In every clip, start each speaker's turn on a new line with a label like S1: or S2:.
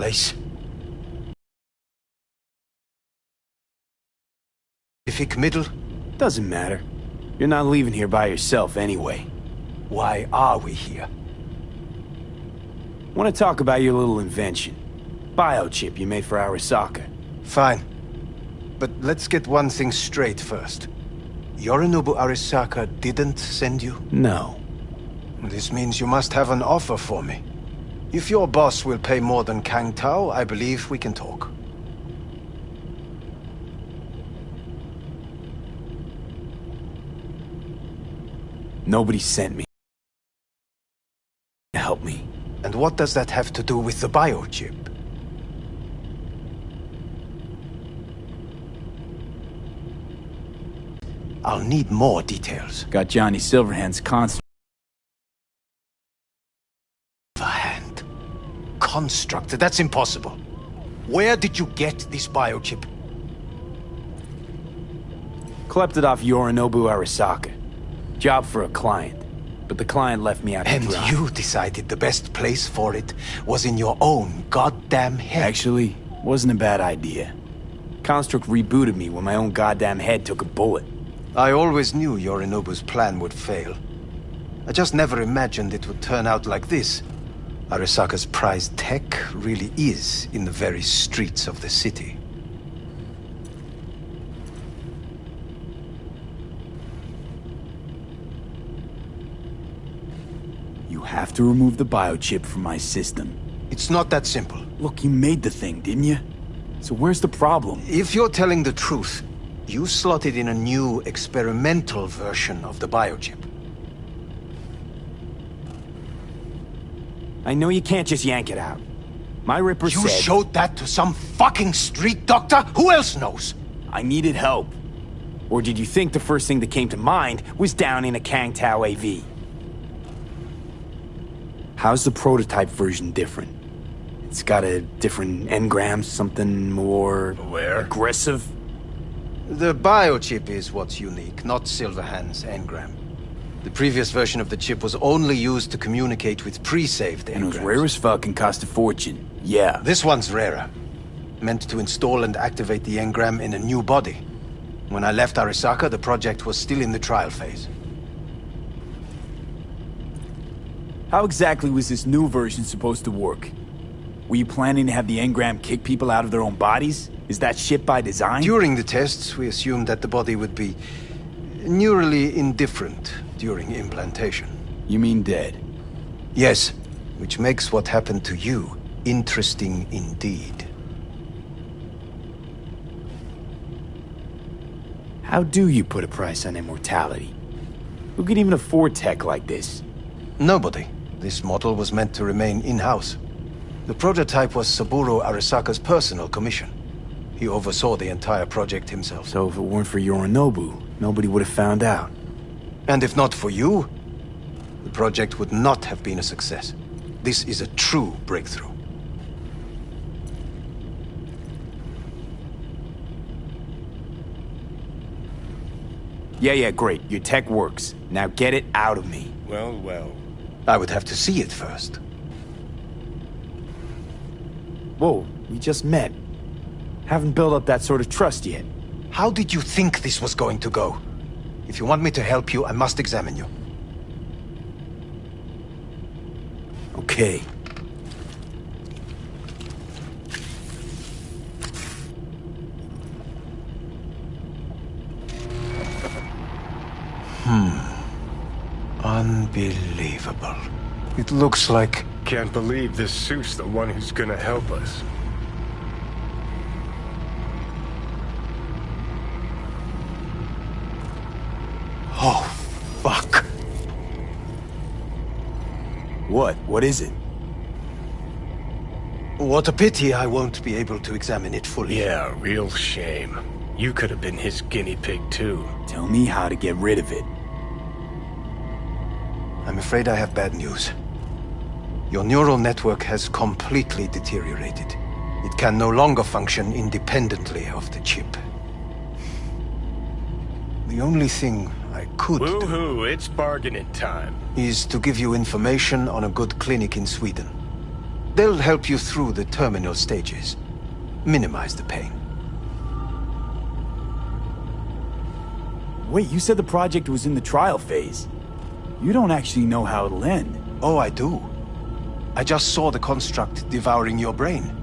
S1: place. Pacific Middle?
S2: Doesn't matter. You're not leaving here by yourself anyway.
S1: Why are we here?
S2: Want to talk about your little invention. Biochip you made for Arasaka.
S1: Fine. But let's get one thing straight first. Yorinobu Arasaka didn't send you?
S2: No.
S1: This means you must have an offer for me. If your boss will pay more than Kang Tao, I believe we can talk.
S2: Nobody sent me. Help me.
S1: And what does that have to do with the biochip? I'll need more details.
S2: Got Johnny Silverhand's construct.
S1: Silverhand? Constructed? That's impossible. Where did you get this biochip?
S2: Klept it off Yorinobu Arasaka. Job for a client. But the client left me out to
S1: And
S2: dry.
S1: you decided the best place for it was in your own goddamn head.
S2: Actually, wasn't a bad idea. Construct rebooted me when my own goddamn head took a bullet.
S1: I always knew Yorinobu's plan would fail. I just never imagined it would turn out like this. Arasaka's prized tech really is in the very streets of the city.
S2: You have to remove the biochip from my system.
S1: It's not that simple.
S2: Look, you made the thing, didn't you? So where's the problem?
S1: If you're telling the truth, you slotted in a new experimental version of the biochip.
S2: I know you can't just yank it out. My Ripper
S1: You
S2: said...
S1: showed that to some fucking street doctor? Who else knows?
S2: I needed help. Or did you think the first thing that came to mind was down in a Kang Tao AV? How's the prototype version different? It's got a different engram, something more... aggressive?
S1: The biochip is what's unique, not Silverhand's engram. The previous version of the chip was only used to communicate with pre-saved engrams.
S2: And it was rare as fuck and cost a fortune. Yeah.
S1: This one's rarer. Meant to install and activate the engram in a new body. When I left Arasaka, the project was still in the trial phase.
S2: How exactly was this new version supposed to work? Were you planning to have the engram kick people out of their own bodies? Is that shit by design?
S1: During the tests, we assumed that the body would be neurally indifferent during implantation.
S2: You mean dead?
S1: Yes, which makes what happened to you interesting indeed.
S2: How do you put a price on immortality? Who could even afford tech like this?
S1: Nobody. This model was meant to remain in-house. The prototype was Saburo Arasaka's personal commission. He oversaw the entire project himself.
S2: So if it weren't for Yorinobu, nobody would have found out.
S1: And if not for you, the project would not have been a success. This is a true breakthrough.
S2: Yeah, great. Your tech works. Now get it out of me.
S3: Well.
S1: I would have to see it first.
S2: Whoa, we just met. Haven't built up that sort of trust yet.
S1: How did you think this was going to go? If you want me to help you, I must examine you.
S2: Okay.
S1: Unbelievable. It looks like...
S3: Can't believe this suit's the one who's gonna help us.
S1: Oh, fuck.
S2: What? What is it?
S1: What a pity I won't be able to examine it fully.
S3: Yeah, real shame. You could have been his guinea pig too.
S2: Tell me how to get rid of it.
S1: I'm afraid I have bad news. Your neural network has completely deteriorated. It can no longer function independently of the chip. The only thing I could do
S3: Woohoo, it's bargaining time.
S1: is to give you information on a good clinic in Sweden. They'll help you through the terminal stages. Minimize the pain.
S2: Wait, you said the project was in the trial phase. You don't actually know how it'll end.
S1: Oh, I do. I just saw the construct devouring your brain.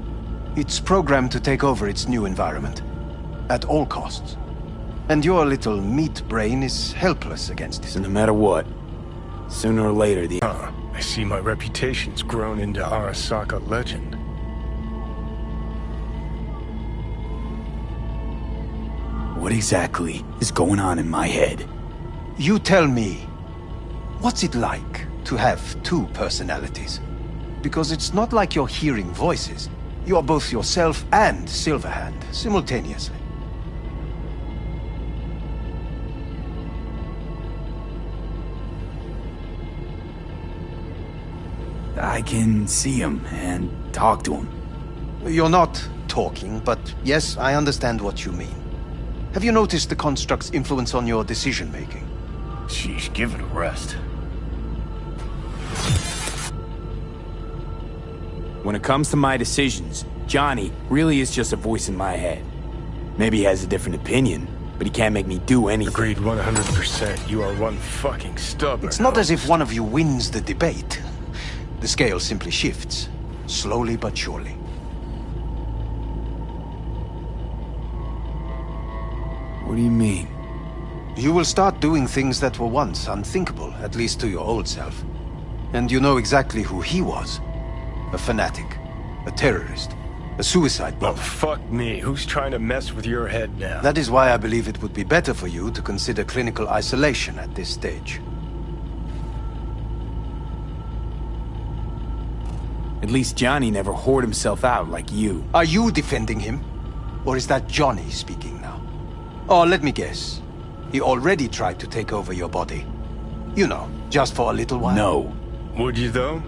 S1: It's programmed to take over its new environment. At all costs. And your little meat brain is helpless against it.
S2: So no matter what, sooner or later the...
S3: I see my reputation's grown into Arasaka legend.
S2: What exactly is going on in my head?
S1: You tell me, what's it like to have two personalities? Because it's not like you're hearing voices. You are both yourself and Silverhand, simultaneously.
S2: I can see him and talk to him.
S1: You're not talking, but yes, I understand what you mean. Have you noticed the construct's influence on your decision-making?
S3: Sheesh, give it a rest.
S2: When it comes to my decisions, Johnny really is just a voice in my head. Maybe he has a different opinion, but he can't make me do anything.
S3: Agreed 100%. You are one fucking stubborn.
S1: It's not as if one of you wins the debate. The scale simply shifts, slowly but surely.
S2: What do you mean?
S1: You will start doing things that were once unthinkable, at least to your old self. And you know exactly who he was. A fanatic, a terrorist, a suicide bomber.
S3: Oh, fuck me. Who's trying to mess with your head now?
S1: That is why I believe it would be better for you to consider clinical isolation at this stage.
S2: At least Johnny never whored himself out like you.
S1: Are you defending him? Or is that Johnny speaking now? Oh, let me guess. He already tried to take over your body. You know, just for a little while.
S2: No.
S3: Would you, though?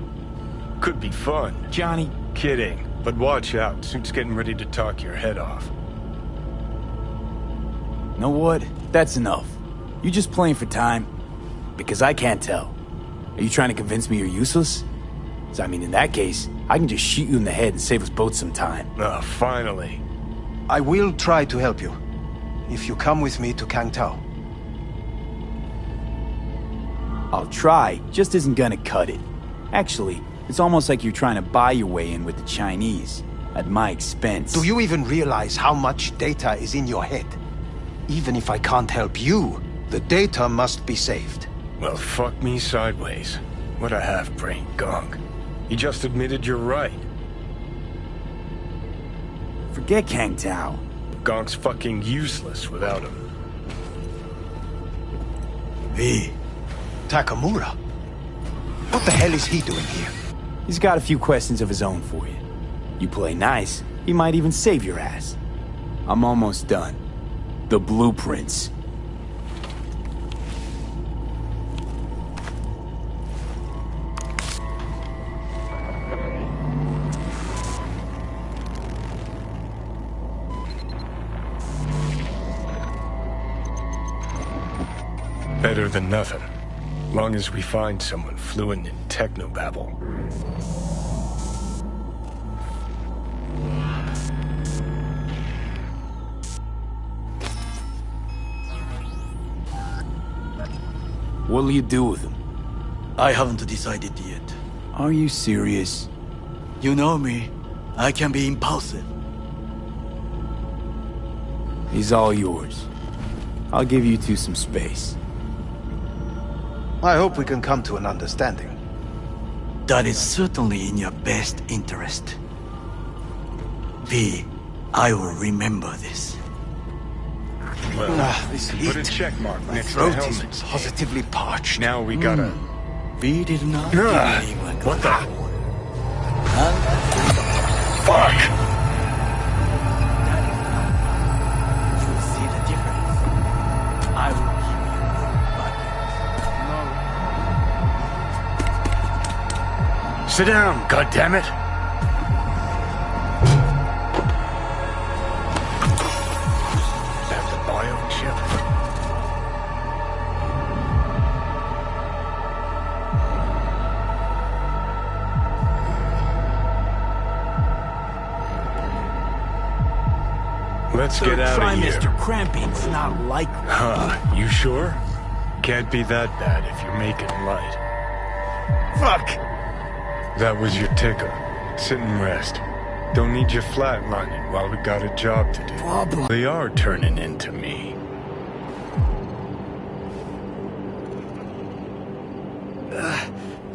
S3: Could be fun.
S2: Johnny.
S3: Kidding. But watch out. Suit's getting ready to talk your head off.
S2: Know what? That's enough. You just playing for time? Because I can't tell. Are you trying to convince me you're useless? So, I mean, in that case, I can just shoot you in the head and save us both some time.
S3: Ah, finally.
S1: I will try to help you. If you come with me to Kangtao.
S2: I'll try, just isn't gonna cut it. Actually, it's almost like you're trying to buy your way in with the Chinese, at my expense.
S1: Do you even realize how much data is in your head? Even if I can't help you, the data must be saved.
S3: Well, fuck me sideways. What a half-brain gunk. You just admitted you're right.
S2: Forget Kangtao.
S3: Gonk's fucking useless without him.
S1: V. Takamura? What the hell is he doing here?
S2: He's got a few questions of his own for you. You play nice, he might even save your ass. I'm almost done. The blueprints.
S3: Better than nothing. Long as we find someone fluent in technobabble.
S2: What'll you do with him?
S4: I haven't decided yet.
S2: Are you serious?
S4: You know me. I can be impulsive.
S2: He's all yours. I'll give you two some space.
S1: I hope we can come to an understanding.
S4: That is certainly in your best interest. V, I will remember this.
S3: Well,
S1: This
S3: put a
S1: heat.
S3: check mark
S1: My
S3: next to the
S1: throat is
S3: helmet.
S1: positively parched.
S3: Now we gotta...
S4: V did not
S3: Ugh,
S4: give me
S3: what the...
S4: And
S3: Fuck!
S4: you see the difference. I will give you back.
S3: Sit down, goddammit! That the biochip? Let's get out of here.
S2: Trimester cramping's not likely.
S3: Huh, you sure? Can't be that bad if you're making light.
S2: Fuck!
S3: That was your ticker. Sit and rest. Don't need you flatlining while we got a job to do.
S2: Blah, blah.
S3: They are turning into me.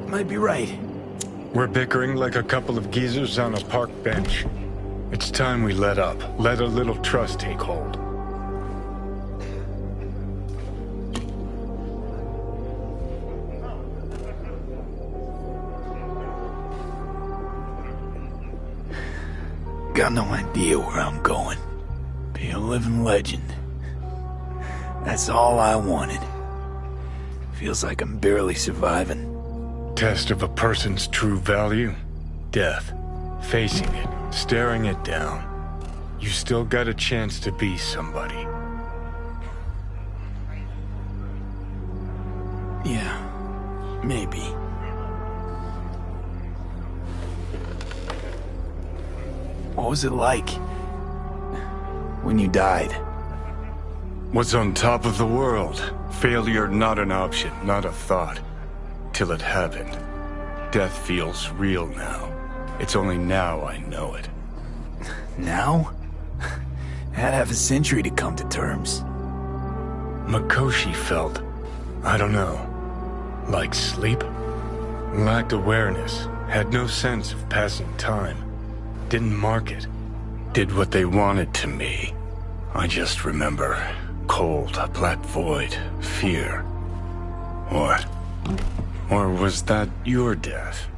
S2: Might be right.
S3: We're bickering like a couple of geezers on a park bench. It's time we let up. Let a little trust take hold.
S2: Got no idea where I'm going. Be a living legend. That's all I wanted. Feels like I'm barely surviving.
S3: Test of a person's true value? Death. Facing it. Staring it down. You still got a chance to be somebody.
S2: Yeah, maybe. What was it like when you died?
S3: Was on top of the world. Failure not an option, not a thought. Till it happened. Death feels real now. It's only now I know it.
S2: Now? Had half a century to come to terms.
S3: Mikoshi felt, I don't know, like sleep? Lacked awareness, had no sense of passing time. Didn't mark it. Did what they wanted to me. I just remember cold, a black void, fear. What? Or was that your death?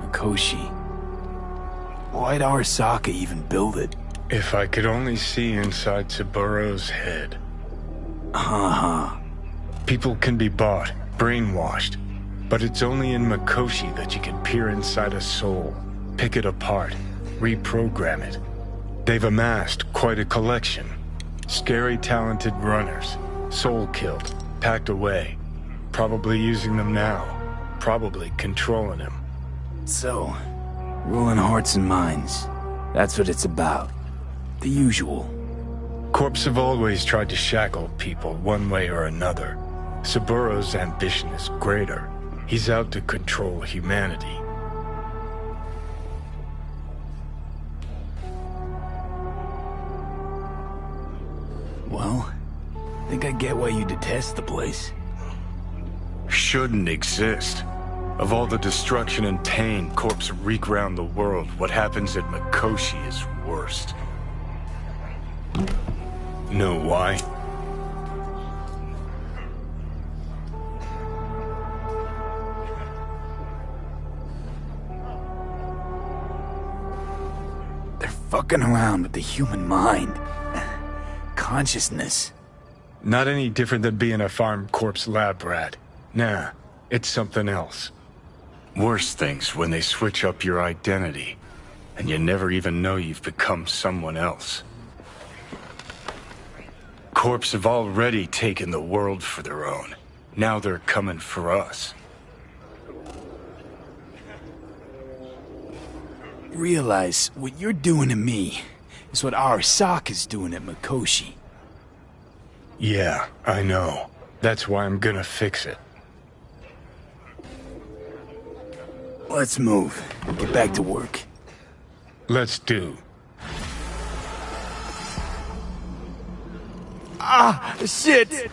S2: Mikoshi. Why'd Arasaka even build it?
S3: If I could only see inside Saburo's head. People can be bought, brainwashed, but it's only in Mikoshi that you can peer inside a soul, pick it apart, reprogram it. They've amassed quite a collection. Scary, talented runners, soul-killed, packed away, probably using them now, probably controlling him.
S2: So, ruling hearts and minds. That's what it's about. The usual.
S3: Corps have always tried to shackle people one way or another. Saburo's ambition is greater. He's out to control humanity.
S2: Well, I think I get why you detest the place.
S3: Shouldn't exist. Of all the destruction and pain Corps wreak around the world, what happens at Mikoshi is worst. Know why?
S2: They're fucking around with the human mind. Consciousness.
S3: Not any different than being a farm corpse lab rat. Nah, it's something else. Worse things when they switch up your identity, and you never even know you've become someone else. Corps have already taken the world for their own. Now they're coming for us.
S2: Realize what you're doing to me is what Arasaka's doing at Mikoshi.
S3: Yeah, I know. That's why I'm gonna fix it.
S2: Let's move. Get back to work.
S3: Let's do.
S2: Ah! Shit!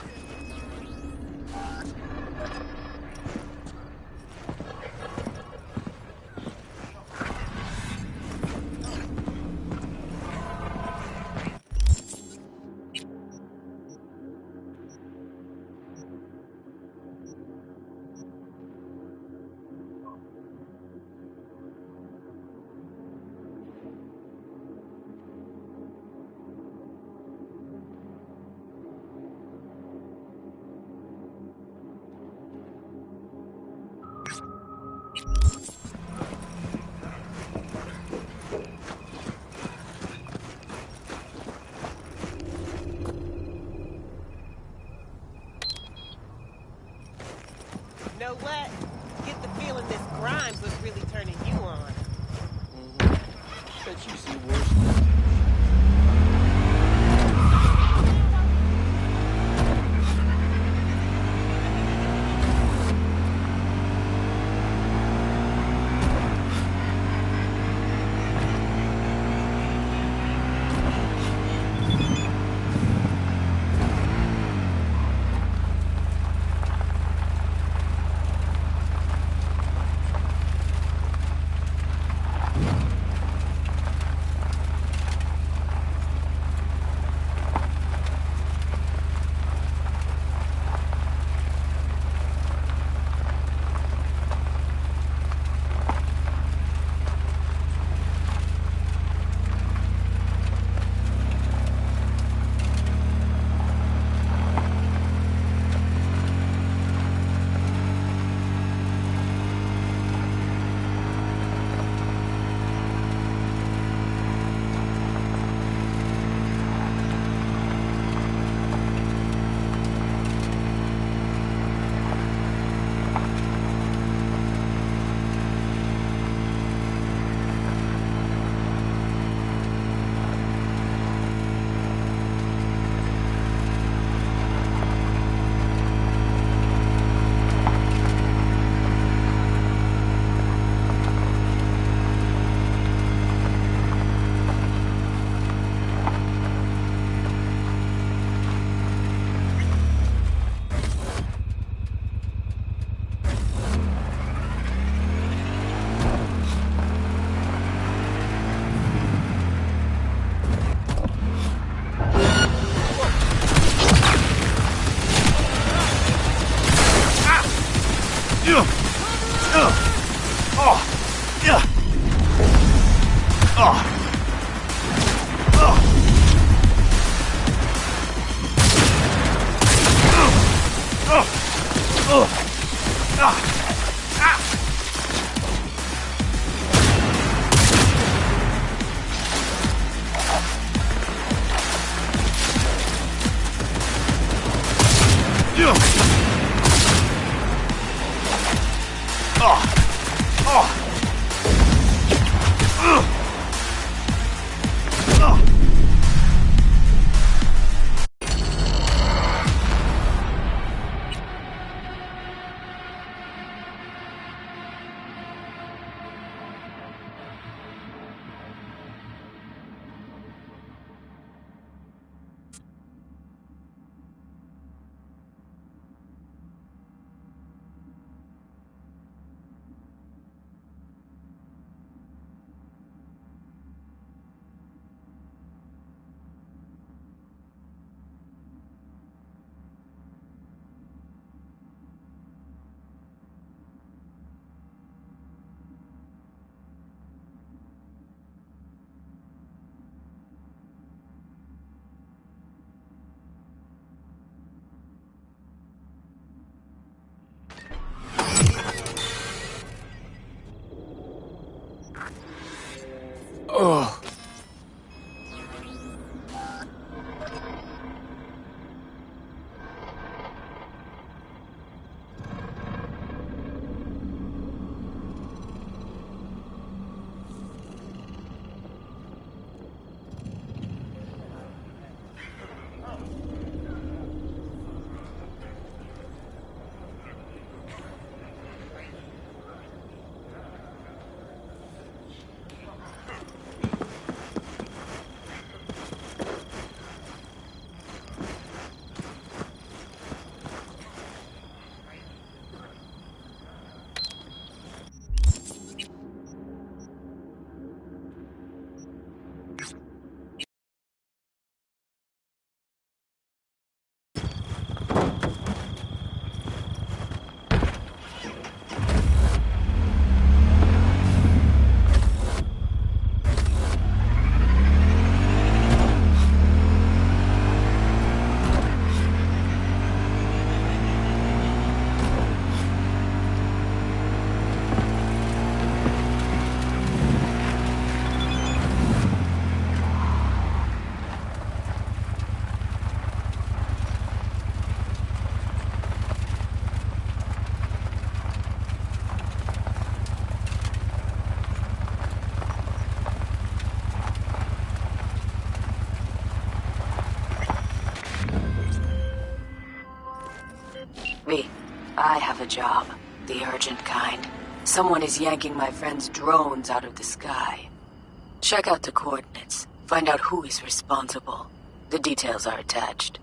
S5: Know what? Get the a feeling this Grimes was really turning you on.
S4: Bet you see worse things.
S6: have a job. The urgent kind. Someone is yanking my friend's drones out of the sky. Check out the coordinates. Find out who is responsible. The details are attached.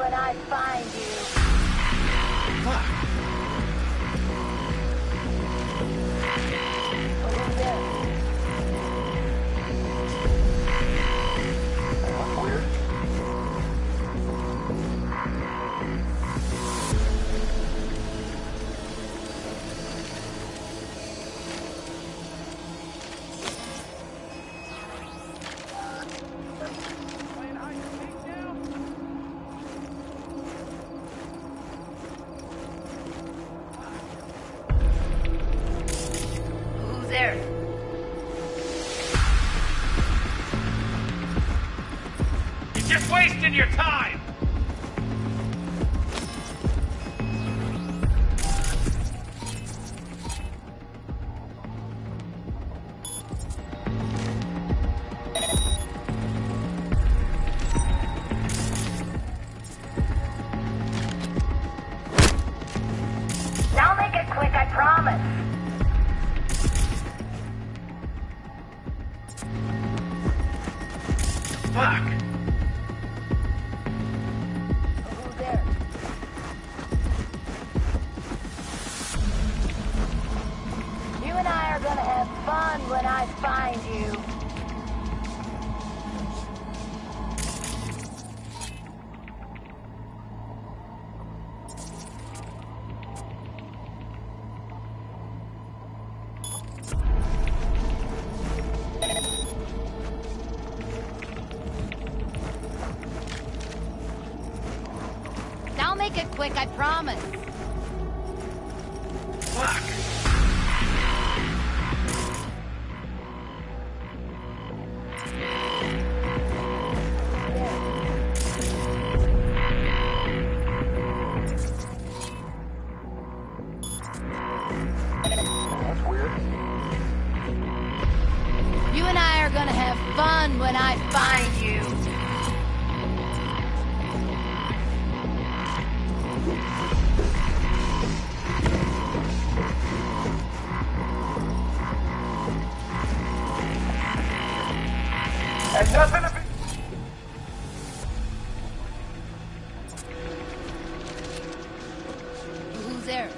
S7: when I find you.
S4: Fuck.
S7: Who's there?
S1: That's weird.
S7: Who's there?
S4: You're just wasting your time!
S7: I'll make it quick, I promise.
S4: Fuck.
S7: Who's there? You and I are gonna have fun when I find you. I'll make it quick, I promise.
S4: Fuck.
S1: That's weird.
S7: You and I are gonna have fun when I find you.
S1: And nothing to be...
S7: Who's there?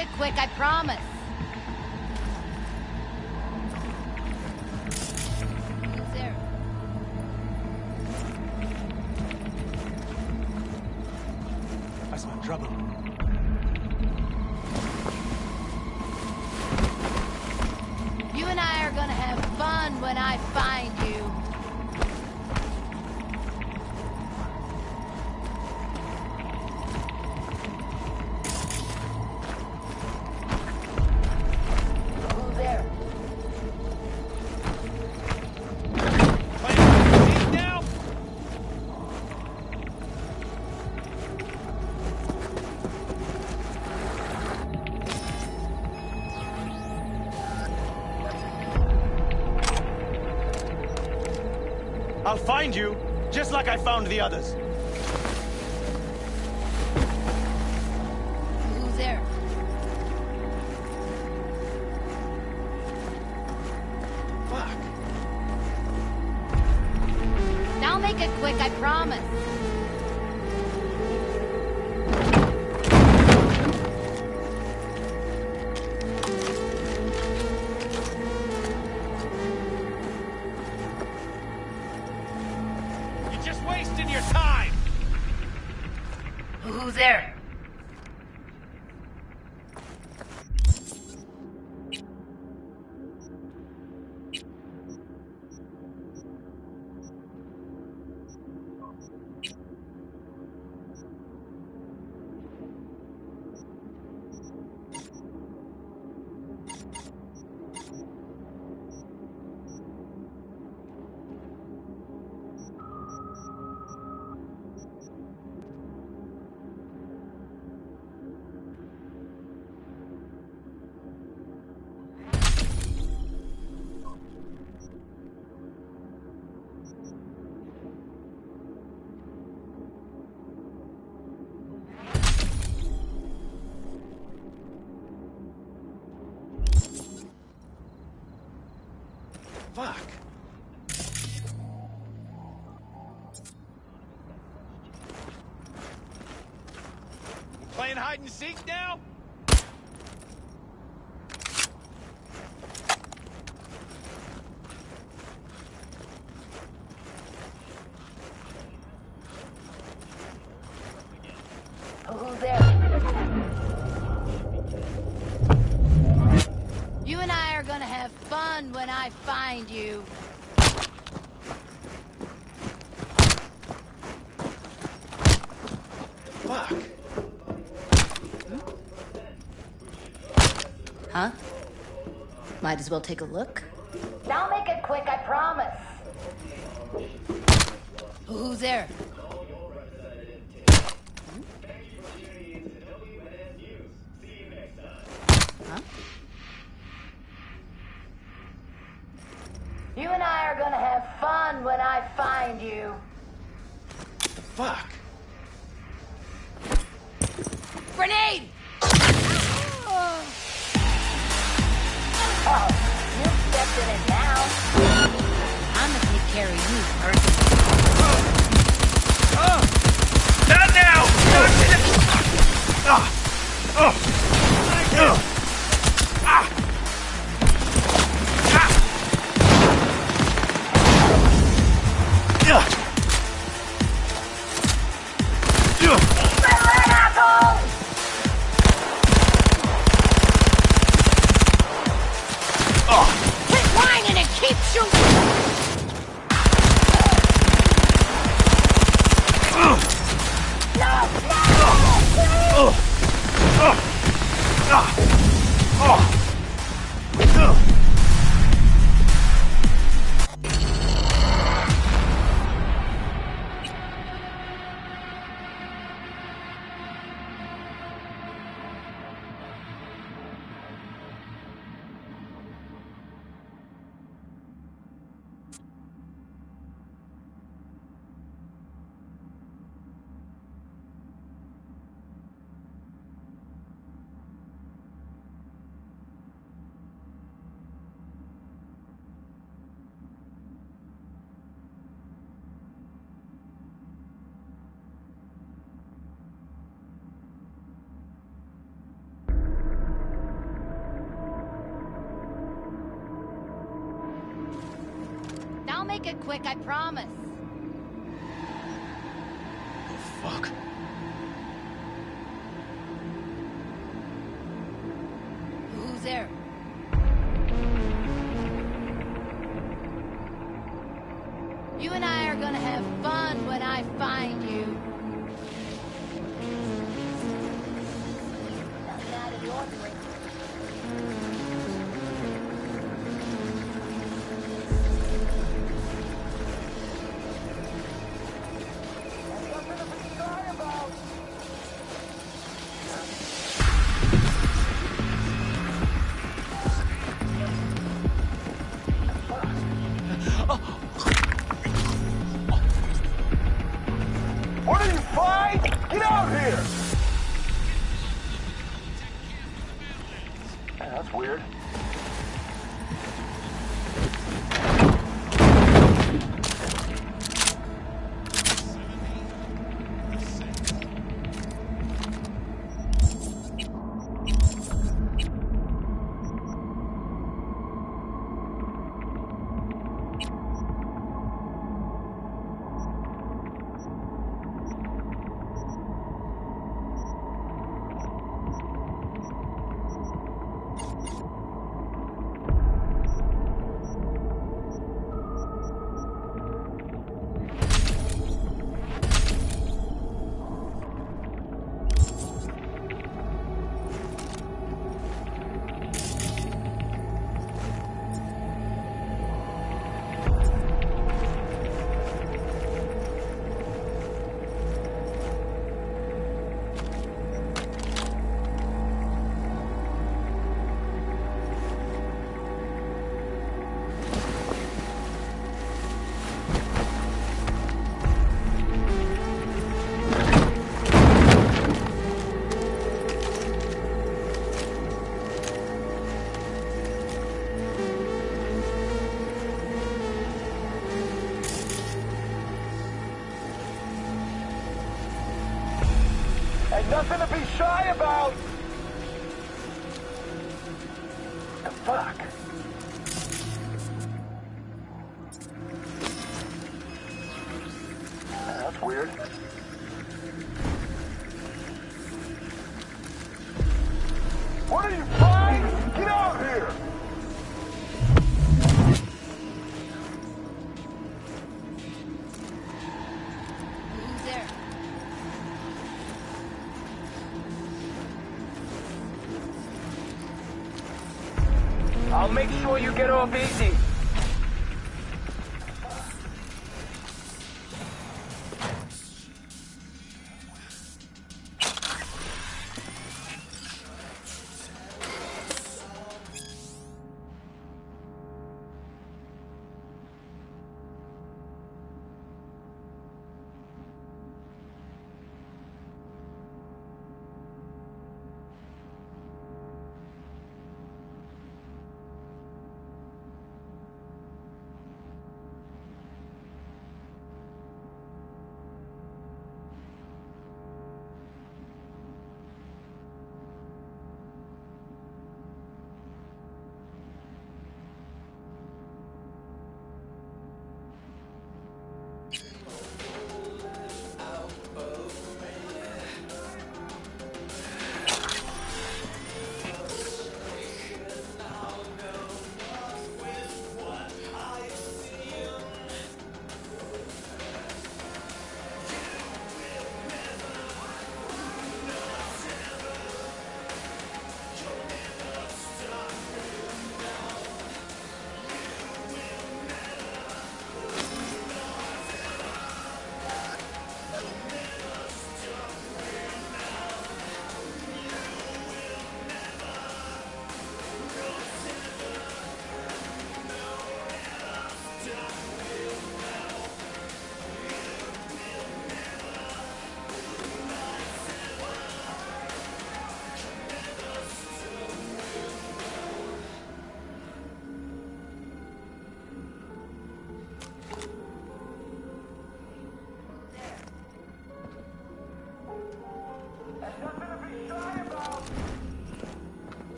S7: it quick, I promise. Who's there?
S4: I smell trouble.
S7: You and I are gonna have fun when I find you. Who's there?
S4: Now? I'll find you, just like I found the others.
S7: Who's there?
S4: Fuck.
S7: Now make it quick, I promise.
S4: You're just wasting your time.
S7: Who's there?
S4: Fuck. Playing hide and seek now?
S7: Who's there? You and I are gonna have fun when I find you.
S4: Fuck.
S8: Huh? Might as well take a look.
S7: Now make it quick, I promise. Who's there?
S8: Huh?
S7: You and I are gonna have fun when I find you.
S4: Fuck.
S7: Grenade! Oh, you stepped in it now.
S8: I'm gonna take care of you personally.
S4: Not now!
S7: Quit whining and keep shooting! quick, I promise.
S4: Oh, fuck.
S7: Who's there? You and I are gonna have fun when I find you. Nothing out of the ordinary.
S9: What are you, fine? Get out here! Yeah, that's weird. Ain't nothing to be shy about! The fuck? That's weird. What are you, fine? Get out here!
S7: Who's there?
S9: I'll make sure you get off easy.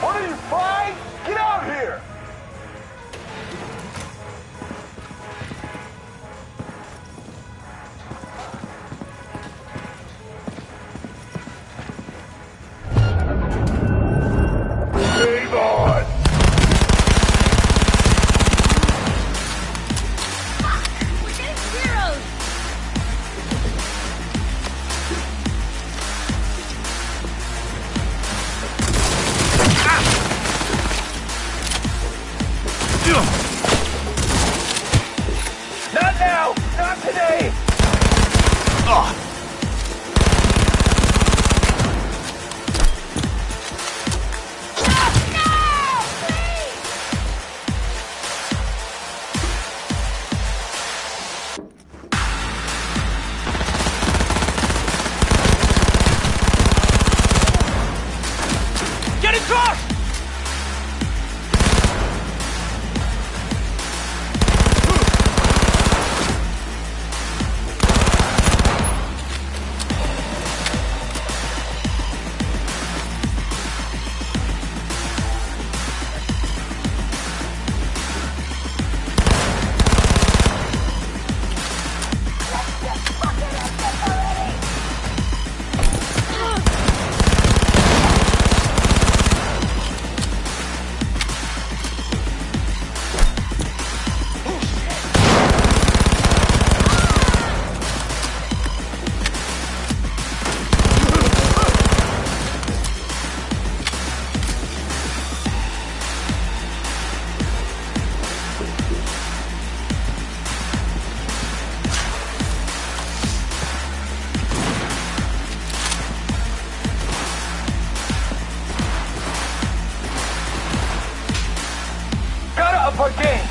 S9: What are you, flying? Get out here! Game on!
S8: We're getting zeros!
S9: Not now! Not today!
S2: Get across!
S9: Gotta up our game!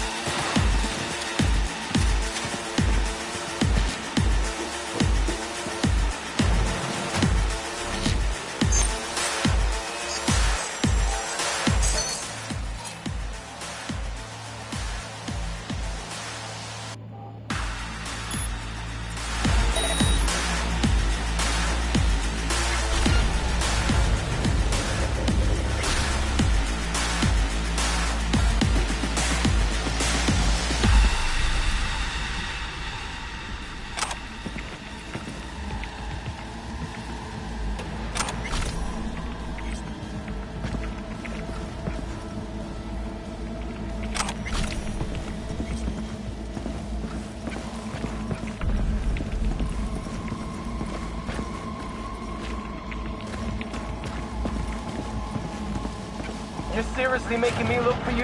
S9: You're seriously making me look for you?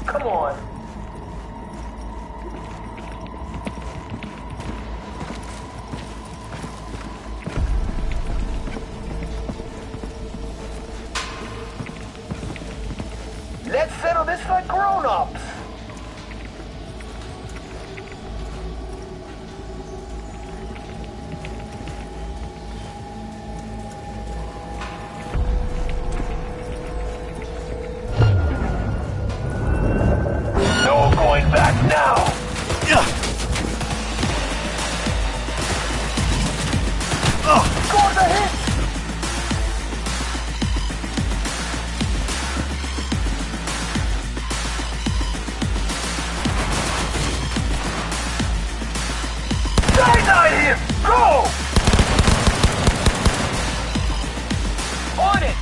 S9: Come on. Let's settle this like grown-ups. No going back now! Score the hit! Dynamite him! Go! On it!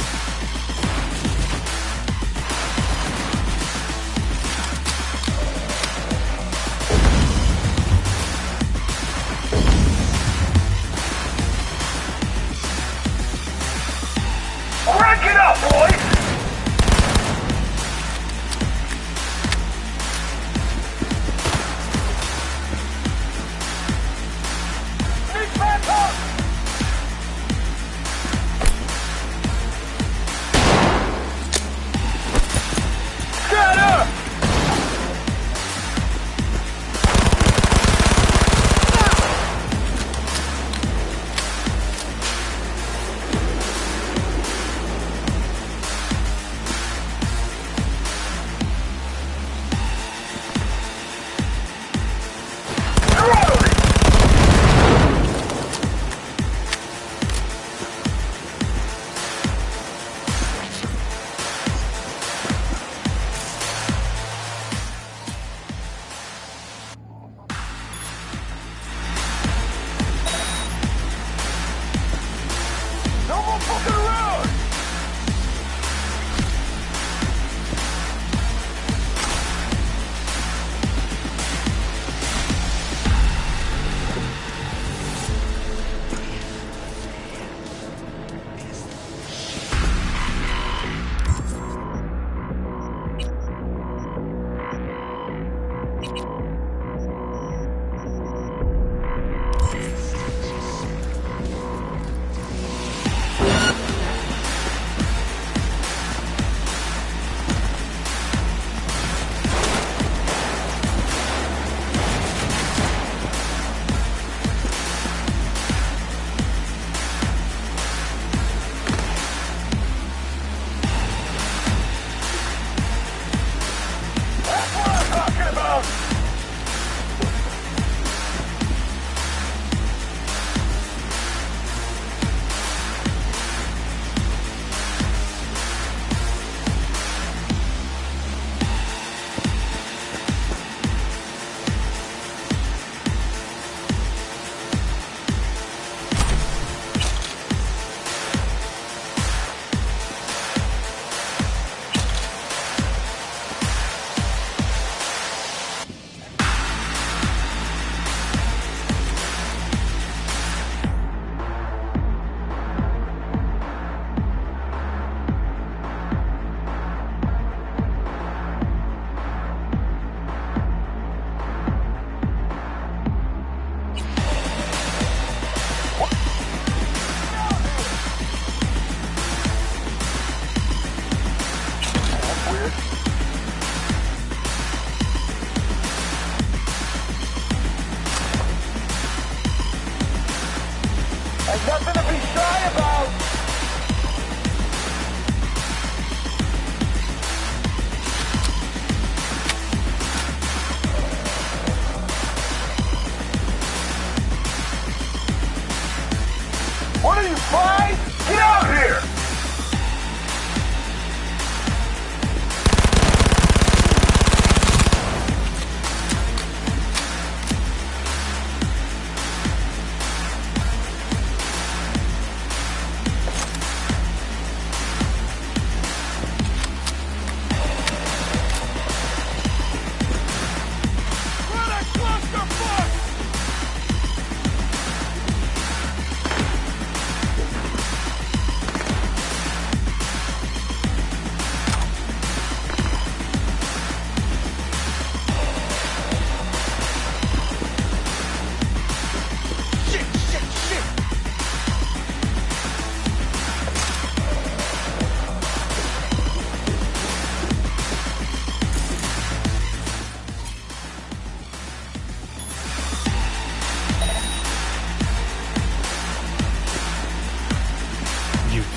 S9: Crank it up, boys! Sneak back up! Scatter!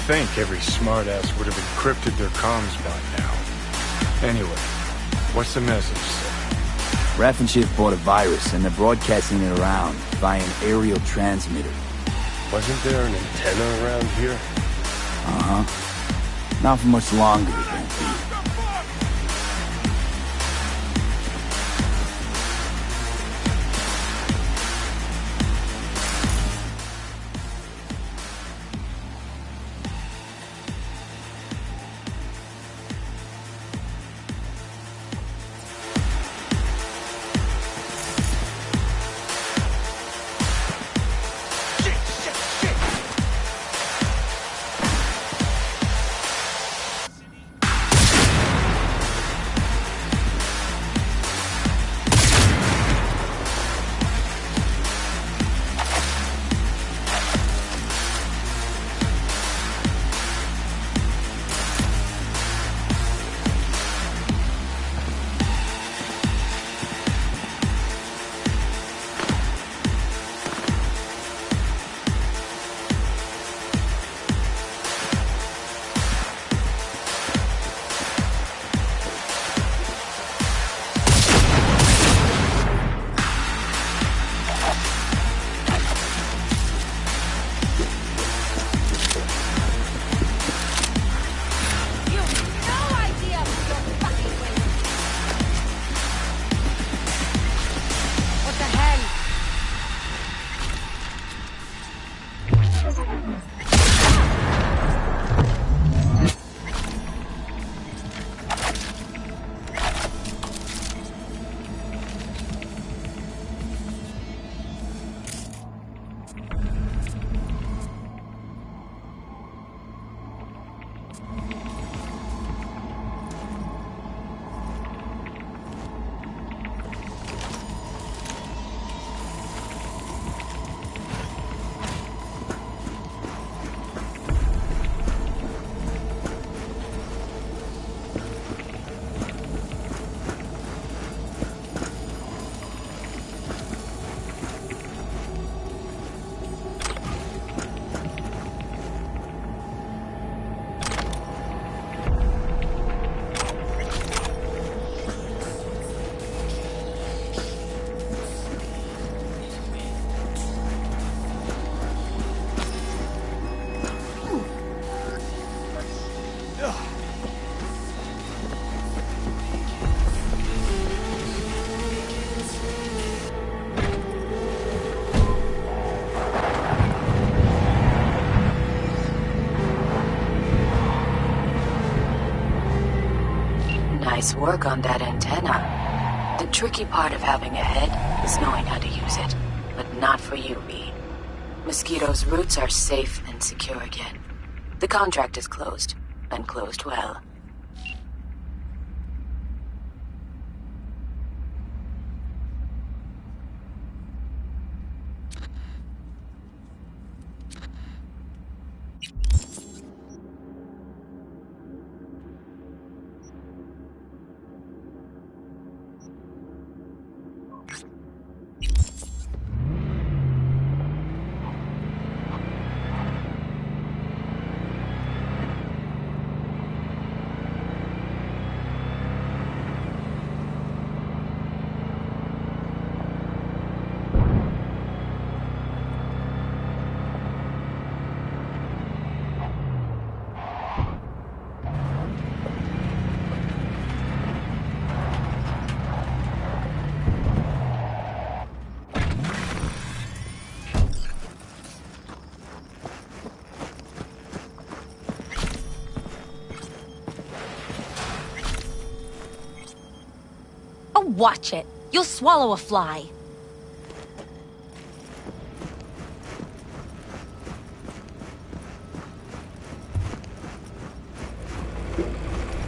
S3: think every smartass would have encrypted their comms by now. Anyway, what's the message say?
S2: Raph and Shiv bought a virus, and they're broadcasting it around via an aerial transmitter.
S3: Wasn't there an antenna around here?
S2: Uh-huh. Not for much longer, it won't be.
S6: Nice work on that antenna. The tricky part of having a head is knowing how to use it. But not for you, V. Mosquito's roots are safe and secure again. The contract is closed, and closed well.
S8: Watch it. You'll swallow a fly.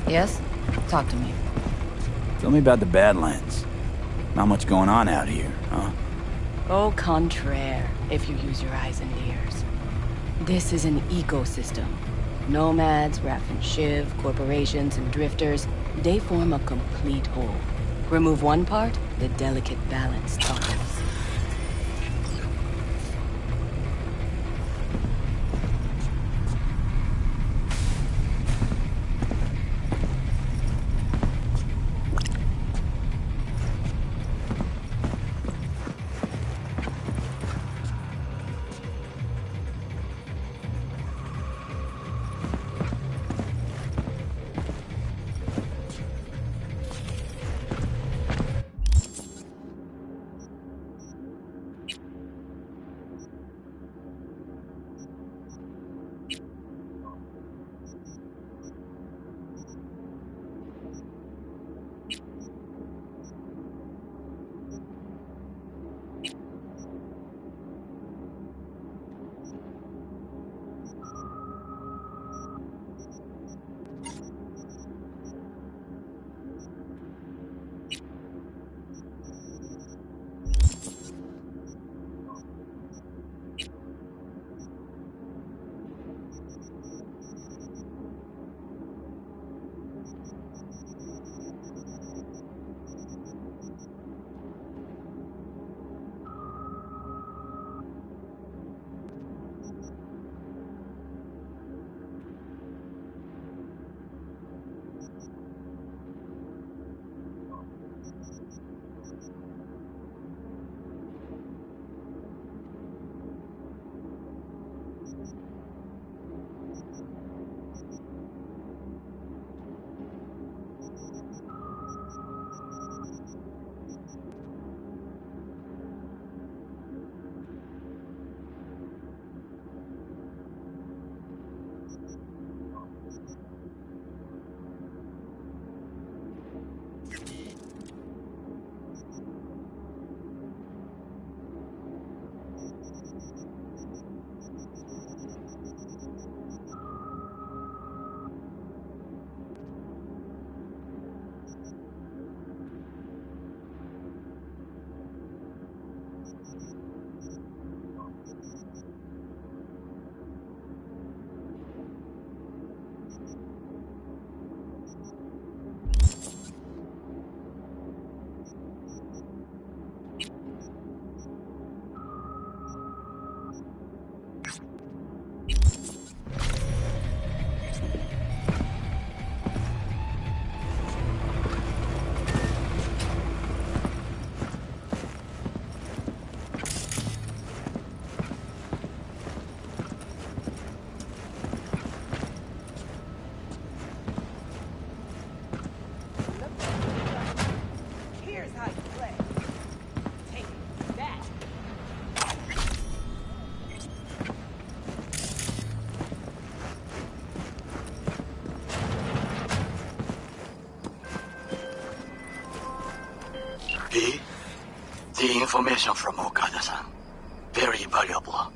S10: Yes? Talk to me.
S2: Tell me about the Badlands. Not much going on out here, huh?
S10: Au contraire, if you use your eyes and ears. This is an ecosystem. Nomads, Raph and Shiv, corporations and drifters, they form a complete whole. Remove one part, the delicate balance topples.
S4: information from Okada-san. Very valuable.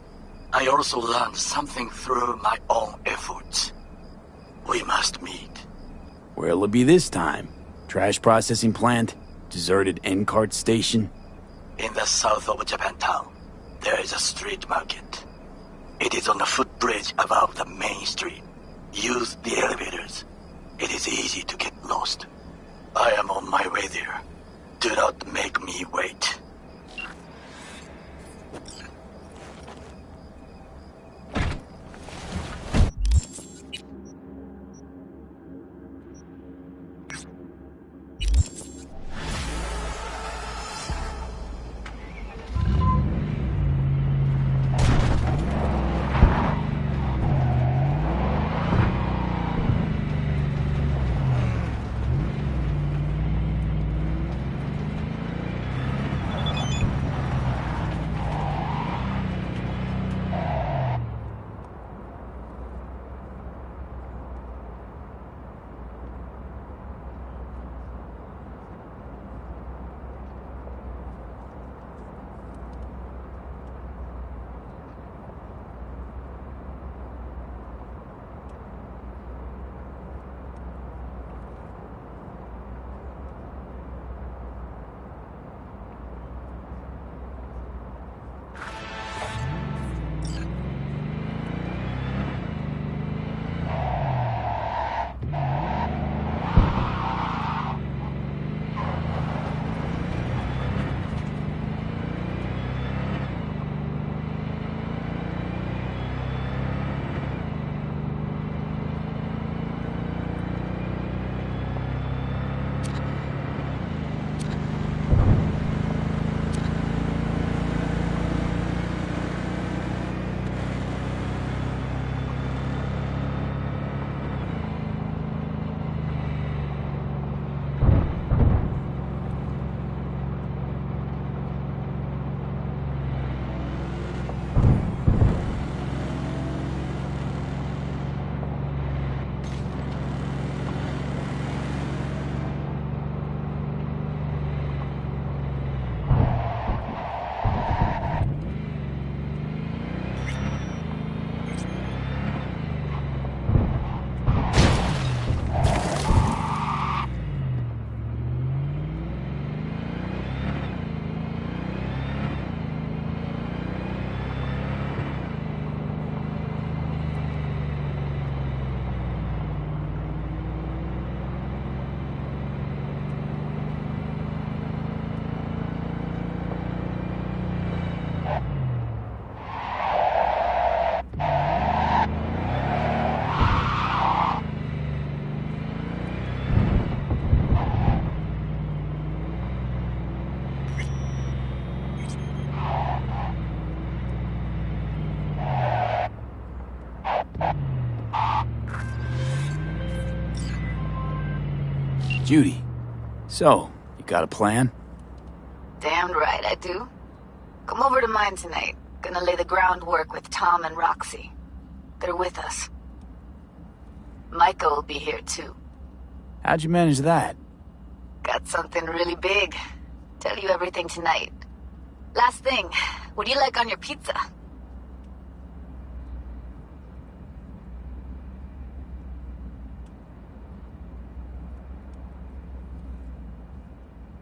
S4: I also learned something through my own efforts. We must meet.
S2: Where'll it be this time? Trash processing plant? Deserted N-cart station?
S4: In the south of Japantown, there is a street market. It is on the footbridge above the main street. Use the elevators. It is easy to get lost. I am on my way there. Do not make me wait.
S2: Judy, so, you got a plan?
S6: Damned right I do. Come over to mine tonight. Gonna lay the groundwork with Tom and Roxy. They're with us. Micah will be here too.
S2: How'd you manage that?
S6: Got something really big. Tell you everything tonight. Last thing, what do you like on your pizza?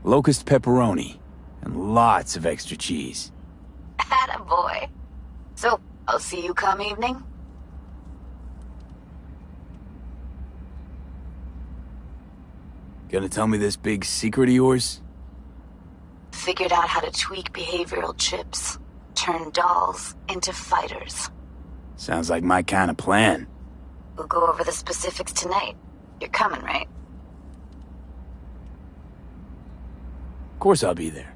S2: Locust pepperoni, and lots of extra cheese.
S6: Attaboy. So, I'll see you come evening?
S2: Gonna tell me this big secret of yours?
S6: Figured out how to tweak behavioral chips. Turn dolls into fighters.
S2: Sounds like my kind of plan.
S6: We'll go over the specifics tonight. You're coming, right?
S2: Of course I'll be there.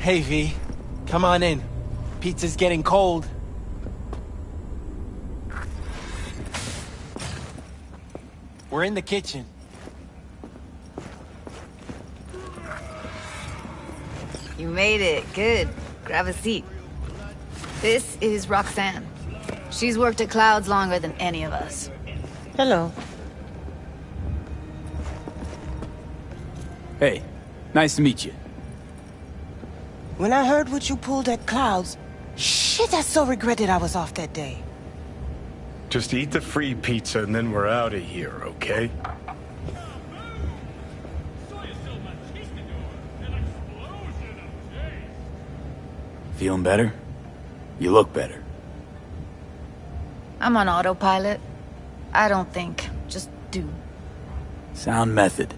S11: Hey, V. Come on in. Pizza's getting cold. We're in the kitchen.
S12: You made it. Good. Grab a seat. This is Roxanne. She's worked at Clouds longer than any of us.
S5: Hello.
S2: Hey, nice to meet you.
S5: When I heard what you pulled at Clouds, shit, I so regretted I was off that day.
S3: Just eat the free pizza and then we're out of here, okay?
S2: Feeling better? You look better.
S12: I'm on autopilot. I don't think. Just do.
S2: Sound method.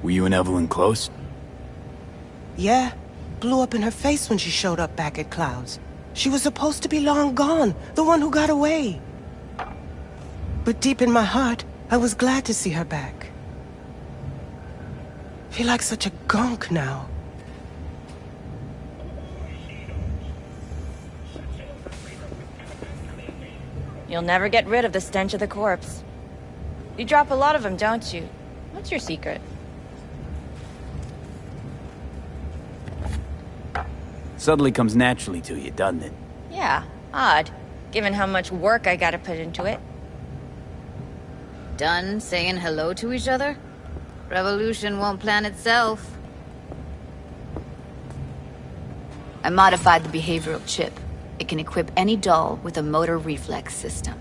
S2: Were you and Evelyn close?
S5: Yeah, blew up in her face when she showed up back at Clouds. She was supposed to be long gone, the one who got away. But deep in my heart, I was glad to see her back. Feel like such a gunk now.
S8: You'll never get rid of the stench of the corpse. You drop a lot of them, don't you? What's your secret?
S2: Suddenly comes naturally to you, doesn't it?
S8: Yeah, odd, given how much work I gotta put into it.
S12: Done saying hello to each other? Revolution won't plan itself. I modified the behavioral chip. It can equip any doll with a motor reflex system.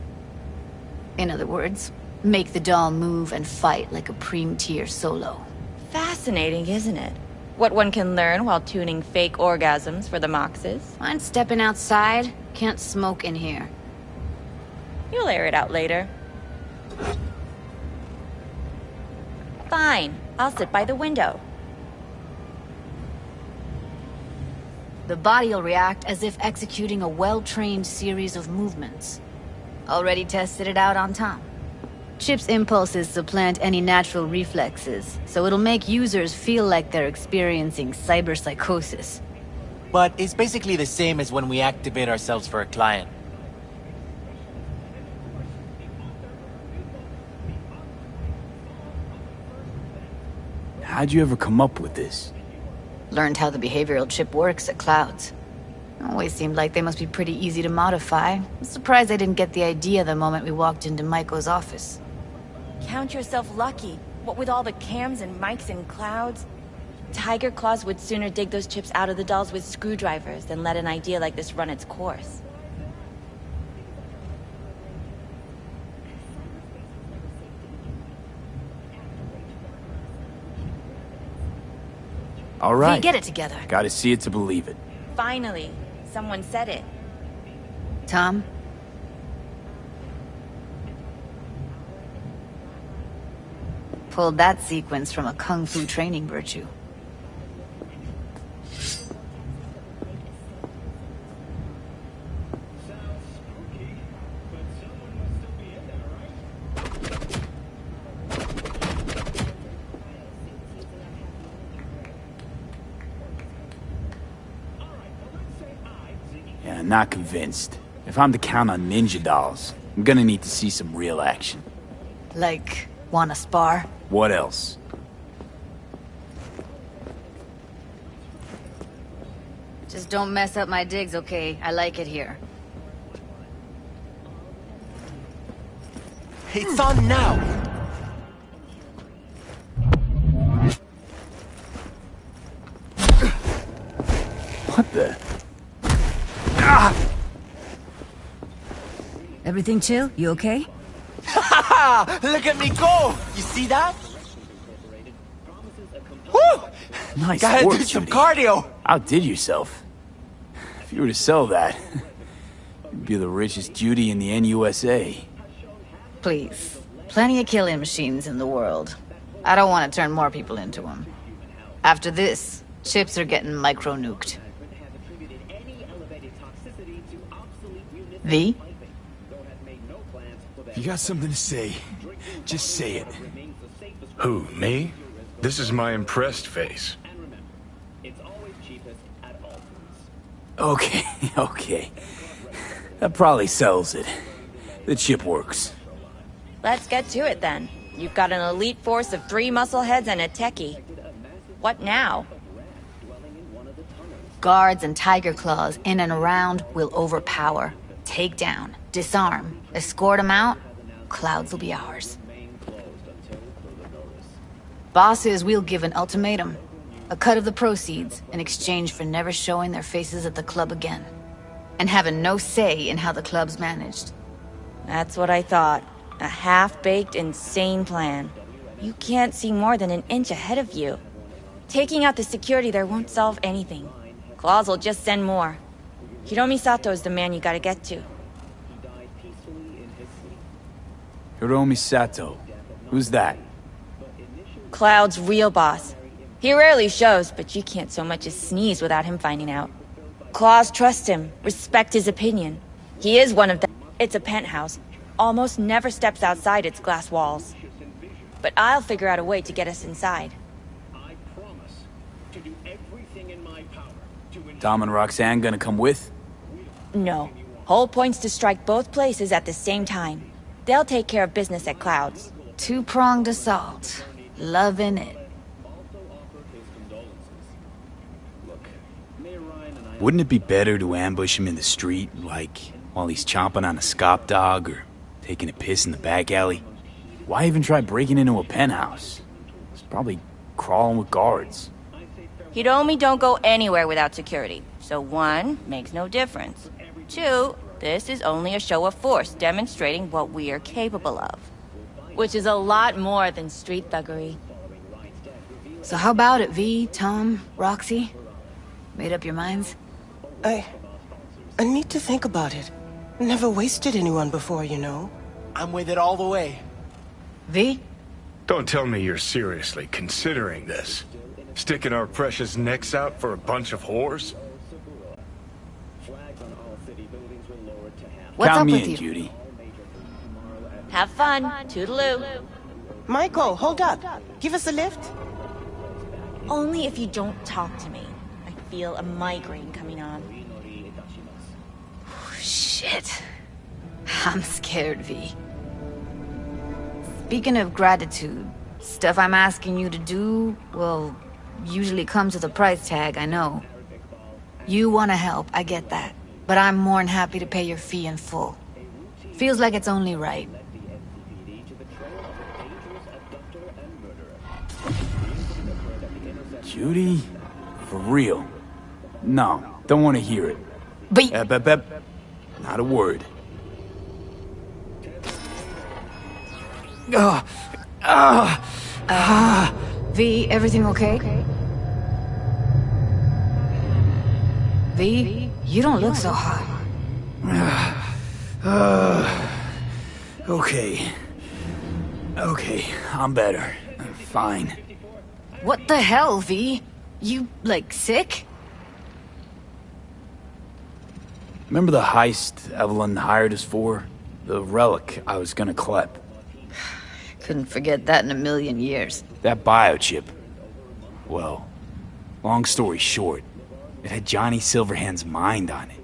S12: In other words, make the doll move and fight like a Prime-tier solo.
S8: Fascinating, isn't it? What one can learn while tuning fake orgasms for the Moxes.
S12: Mind stepping outside? Can't smoke in here.
S8: You'll air it out later. Fine, I'll sit by the window.
S12: The body will react as if executing a well-trained series of movements. Already tested it out on Tom. Chip's impulses supplant any natural reflexes, so it'll make users feel like they're experiencing cyberpsychosis.
S11: But it's basically the same as when we activate ourselves for a client.
S2: How'd you ever come up with this?
S12: Learned how the behavioral chip works at Clouds. Always seemed like they must be pretty easy to modify. I'm surprised I didn't get the idea the moment we walked into Maiko's office.
S8: Count yourself lucky. What with all the cams and mics and Clouds? Tiger Claws would sooner dig those chips out of the dolls with screwdrivers than let an idea like this run its course.
S2: All right.
S12: We get it together.
S2: Gotta see it to believe it.
S8: Finally, someone said it.
S12: Tom? Pulled that sequence from a kung fu training virtue.
S2: Yeah, not convinced. If I'm to count on ninja dolls, I'm gonna need to see some real action.
S12: Like, wanna spar?
S2: What else?
S12: Just don't mess up my digs, okay? I like it here.
S11: It's on now!
S2: What the? Ah!
S12: Everything chill? You okay?
S11: Look at me go! You see that? Woo!
S2: Nice
S11: Gotta
S2: work,
S11: do some
S2: Judy.
S11: cardio!
S2: Outdid yourself. If you were to sell that, you'd be the richest Judy in the NUSA.
S12: Please. Plenty of killing machines in the world. I don't want to turn more people into them. After this, chips are getting micro-nuked. V?
S2: If you got something to say, just say it.
S3: Who, me? This is my impressed face.
S2: Okay, okay. That probably sells it. The chip works.
S8: Let's get to it then. You've got an elite force of 3 muscleheads and a techie. What now?
S12: Guards and tiger claws in and around will overpower. Take down, disarm, escort them out. Clouds will be ours. Bosses, we'll give an ultimatum. A cut of the proceeds in exchange for never showing their faces at the club again. And having no say in how the club's managed.
S8: That's what I thought. A half-baked, insane plan. You can't see more than an inch ahead of you. Taking out the security there won't solve anything. Claws will just send more. Hiromi Sato is the man you gotta get to.
S2: Hiromi Sato. Who's that?
S8: Cloud's real boss. He rarely shows, but you can't so much as sneeze without him finding out. Claws trust him, respect his opinion. He is one of them. It's a penthouse. Almost never steps outside its glass walls. But I'll figure out a way to get us inside.
S2: Tom and Roxanne gonna come with?
S8: No. Whole point's to strike both places at the same time. They'll take care of business at Clouds.
S12: Two-pronged assault. Loving it.
S2: Wouldn't it be better to ambush him in the street, like while he's chomping on a scop dog or taking a piss in the back alley? Why even try breaking into a penthouse? He's probably crawling with guards.
S8: Hiromi don't go anywhere without security. So 1, makes no difference. 2, this is only a show of force demonstrating what we are capable of. Which is a lot more than street thuggery.
S12: So how about it, V, Tom, Roxy? Made up your minds?
S5: I need to think about it. Never wasted anyone before, you know.
S11: I'm with it all the way.
S12: V?
S3: Don't tell me you're seriously considering this. Sticking our precious necks out for a bunch of whores?
S12: What's
S2: Count
S12: up
S2: me
S12: with
S2: in,
S12: you?
S2: Judy.
S8: Have fun. Toodaloo.
S5: Michael, hold up. Give us a lift.
S8: Only if you don't talk to me. I feel a migraine coming on.
S12: Shit. I'm scared, V. Speaking of gratitude, stuff I'm asking you to do, well, usually comes with a price tag, I know. You want to help, I get that. But I'm more than happy to pay your fee in full. Feels like it's only right.
S2: Judy? For real? No, don't want to hear it.
S12: But
S2: Not a word.
S12: V, everything okay? V, you don't look so hot.
S2: Okay. Okay, I'm better. I'm fine.
S12: What the hell, V? You, like, sick?
S2: Remember the heist Evelyn hired us for? The relic I was gonna collect.
S12: Couldn't forget that in a million years.
S2: That biochip. Well, long story short, it had Johnny Silverhand's mind on it.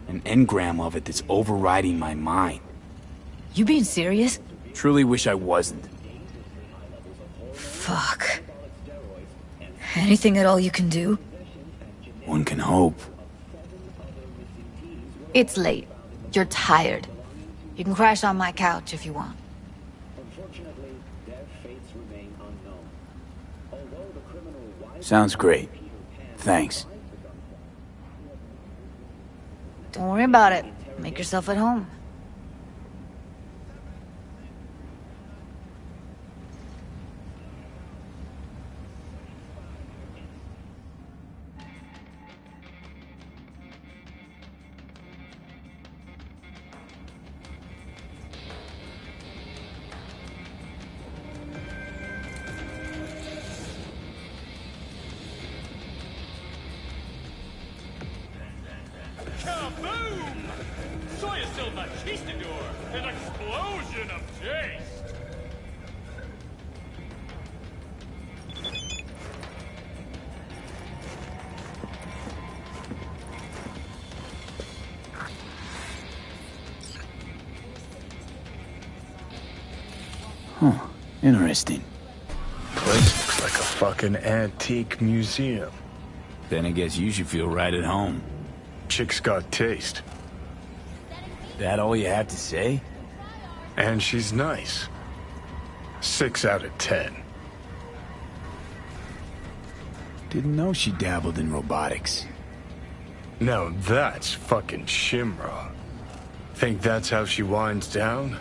S2: An engram of it that's overriding my mind.
S12: You being serious?
S2: Truly wish I wasn't.
S12: Fuck. Anything at all you can do?
S2: One can hope.
S12: It's late. You're tired. You can crash on my couch if you want.
S2: Sounds great. Thanks.
S12: Don't worry about it. Make yourself at home.
S9: Kaboom! Soy still machistador! An explosion of taste!
S2: Huh. Interesting.
S3: Place looks like a fucking antique museum.
S2: Then I guess you should feel right at home.
S3: Chick's got taste.
S2: That all you have to say?
S3: And she's nice. 6 out of 10.
S2: Didn't know she dabbled in robotics.
S3: Now that's fucking Shimra. Think that's how she winds down?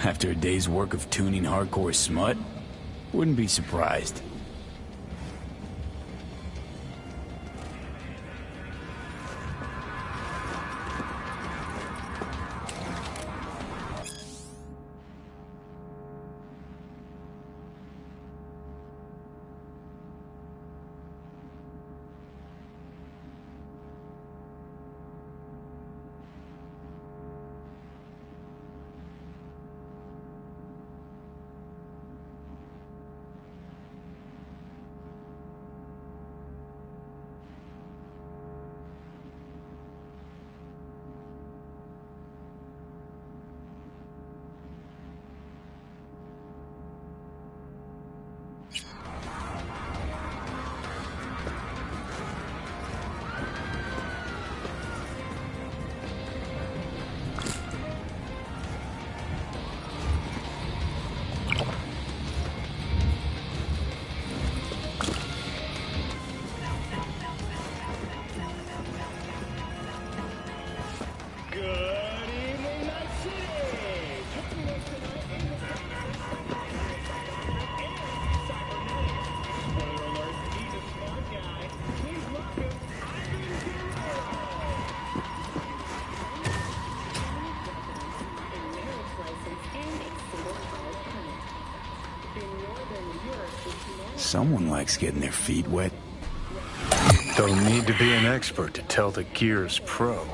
S2: After a day's work of tuning hardcore smut? Wouldn't be surprised. Someone likes getting their feet wet.
S3: Don't need to be an expert to tell the Gear's pro.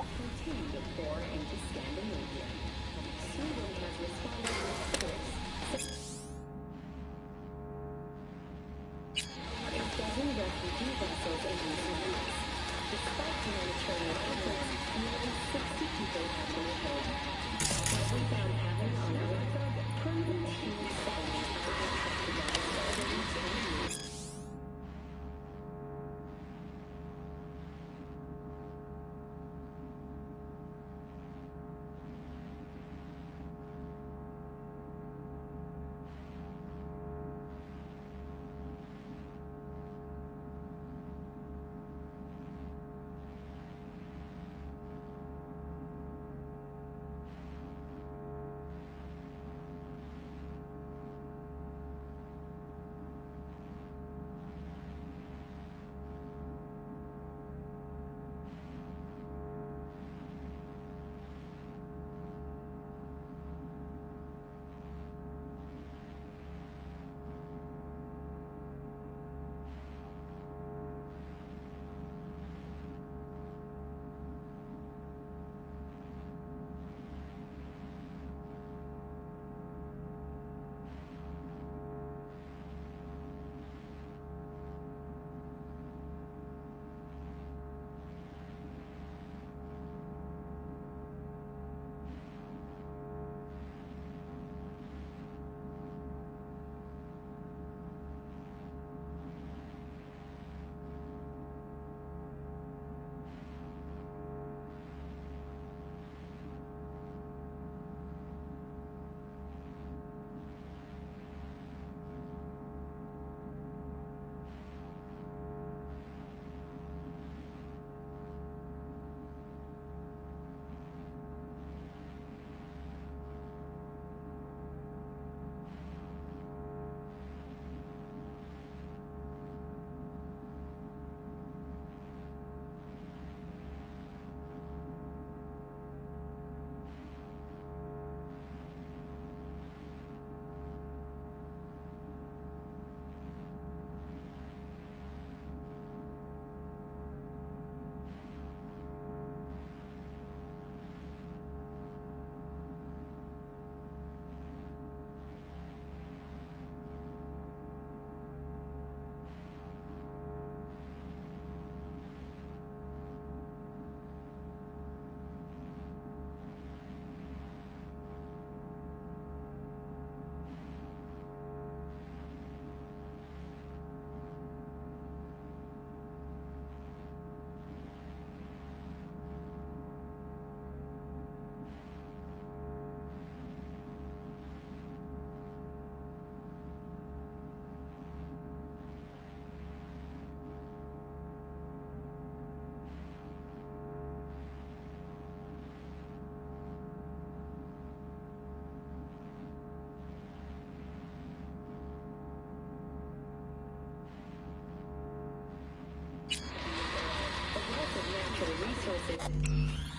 S13: natural resources.